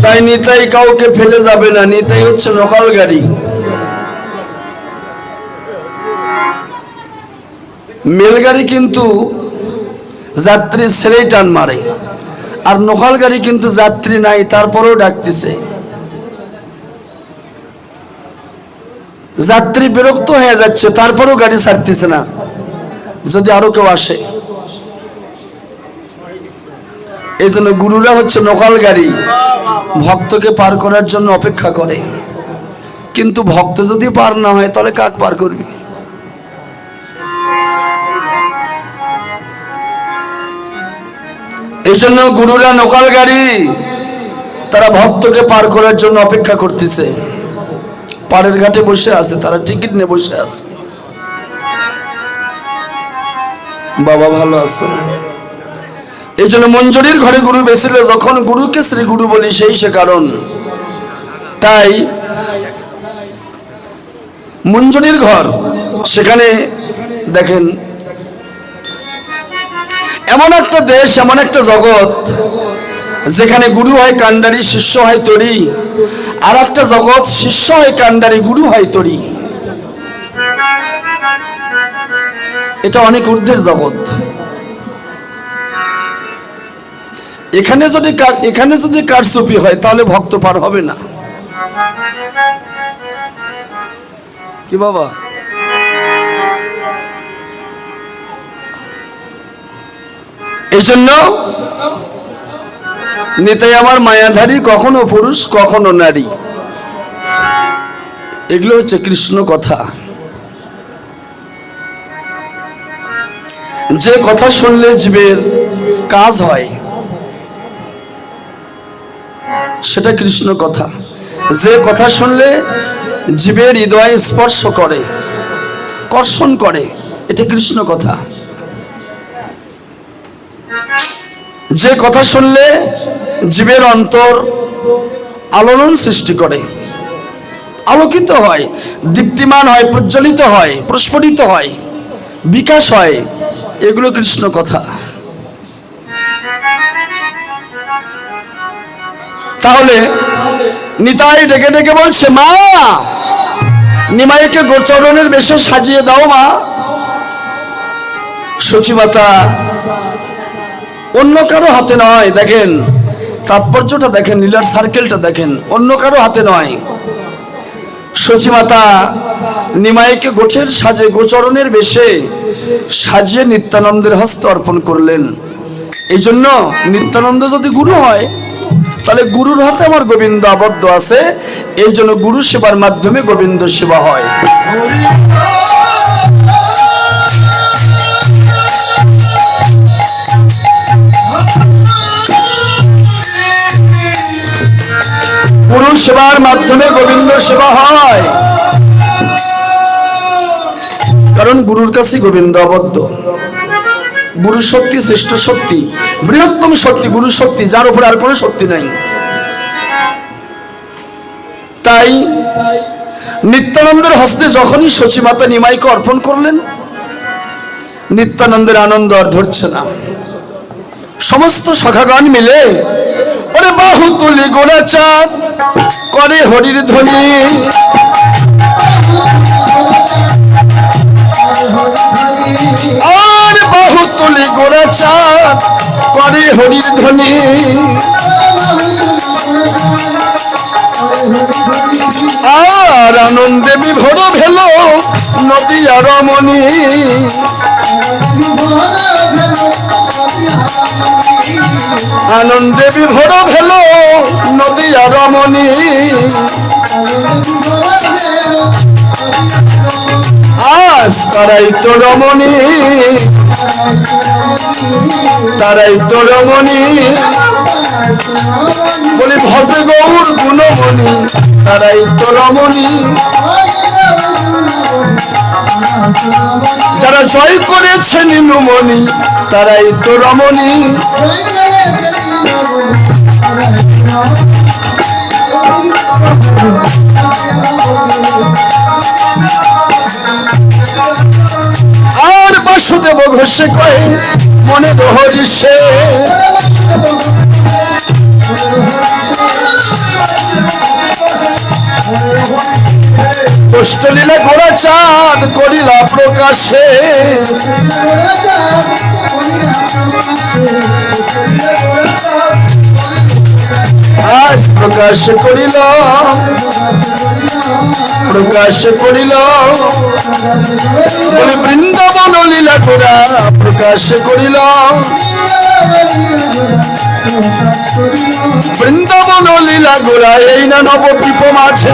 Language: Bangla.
তাই নিতাই কাউকে ফেলে যাবে না, নিতাই হচ্ছে নকল গাড়ি। মেলগাড়ি কিন্তু যাত্রী ছেড়েই টান মারে, আর নকল গাড়ি কিন্তু যাত্রী নাই তারপরেও ডাকতেছে। যাত্রী বিরক্ত হয়ে যাচ্ছে তারপরেও গাড়ি ছাড়তেছে না, যদি আরো কেউ আসে। এই জন্য গুরুরা হচ্ছে নকল গাড়ি, ভক্তকে পার করার জন্য অপেক্ষা করে। কিন্তু ভক্ত যদি পার না হয় তাহলে কাক পার করবি? এই জন্য গুরুরা নকল গাড়ি, তারা ভক্তকে পার করার জন্য অপেক্ষা করতেছে। পাড়ের ঘাটে বসে আছে, তারা টিকিট নিয়ে বসে আছে। বাবা ভালো আছে। এই জন্য মঞ্জুরির ঘরে গুরু বেছিল, যখন গুরুকে শ্রী গুরু বলি সেই সে কারণ। তাই মঞ্জুরির ঘর, সেখানে দেখেন এমন একটা দেশ, এমন একটা জগৎ যেখানে গুরু হয় কান্ডারি, শিষ্য হয় তরি। আর একটা জগৎ, শিষ্য হয় কান্ডারি, গুরু হয় তরি। এটা অনেক ঊর্ধ্বের জগৎ। এখানে যদি কারচুপি হয় তাহলে ভক্ত পার হবে না। কি বাবা? এই জন্য নিতাই আমার মায়াধারী, কখনো পুরুষ কখনো নারী। এগুলো হচ্ছে কৃষ্ণ কথা। যে কথা শুনলে জীবের কাজ হয় সেটা কৃষ্ণ কথা। যে কথা শুনলে জীবের হৃদয় স্পর্শ করে, কর্ষণ করে, এটা কৃষ্ণ কথা। যে কথা শুনলে জীবের অন্তর আলোড়ন সৃষ্টি করে, আলোকিত হয়, দীপ্তিমান হয়, প্রজ্বলিত হয়, প্রস্ফুটিত হয়, বিকাশ হয়, এগুলো কৃষ্ণ কথা। তাহলে নিতাই ডেকে ডেকে বলছে, মা নিমাইকে গোচরণের বেশে সাজিয়ে দাও মা। সচিমাতা অন্য কারো হাতে নয়, দেখেন তাৎপর্যটা দেখেন, লীলার সার্কেলটা দেখেন, অন্য কারো হাতে নয়। সচিমাতা নিমাইকে গোছের সাজে, গোচরণের বেশে সাজিয়ে নিত্যানন্দের হস্তে অর্পণ করলেন। এই জন্য নিত্যানন্দ যদি গুরু হয় তাহলে গুরুর হাতে আমার গোবিন্দ আবদ্ধ আছে। এই জন্য গুরু সেবার মাধ্যমে গোবিন্দ সেবা হয়। গুরু সেবার মাধ্যমে গোবিন্দ সেবা হয়, কারণ গুরুর কাছে গোবিন্দ আবদ্ধ। গুরু শক্তি শ্রেষ্ঠ শক্তি, বৃহত্তম শক্তি গুরু শক্তি, যার উপরে আর কোনো শক্তি নাই। তাই নিত্যানন্দের হস্তে যখনই সচিমাতা নিমাইকে অর্পণ করলেন, নিত্যানন্দের আনন্দ আর ধরছে না। সমস্ত সখাগণ মিলে ওরে বাহু তুলি গোড়া চাঁদ করে হরির ধ্বনি, আর বাহু তুলি গোড়া চাঁদ করে হরির ধ্বনি। আর আনন্দে বিভোর ভেল নদী আর রমণী, আনন্দে বিভোর ভেল নদী আর রমণী। আজ তারাই তো রমণী, তারাই তো রমণী, বলি ভজে গৌর গুণমণি, তারাই তো রমণী। যারা জয় করেছে নীলমণি, তারাই তো রমণী। আর বাসুদেব ঘোষে কয়ে মনে হরিষে, অষ্টলীলা গোড়া চাঁদ করিলা প্রকাশে, আজ প্রকাশ করিল, প্রকাশ করিল বলে বৃন্দাবন লীলা গোড়া প্রকাশ করিল, বৃন্দাবন লীলা গোড়া এই না নবদ্বীপ মাঝে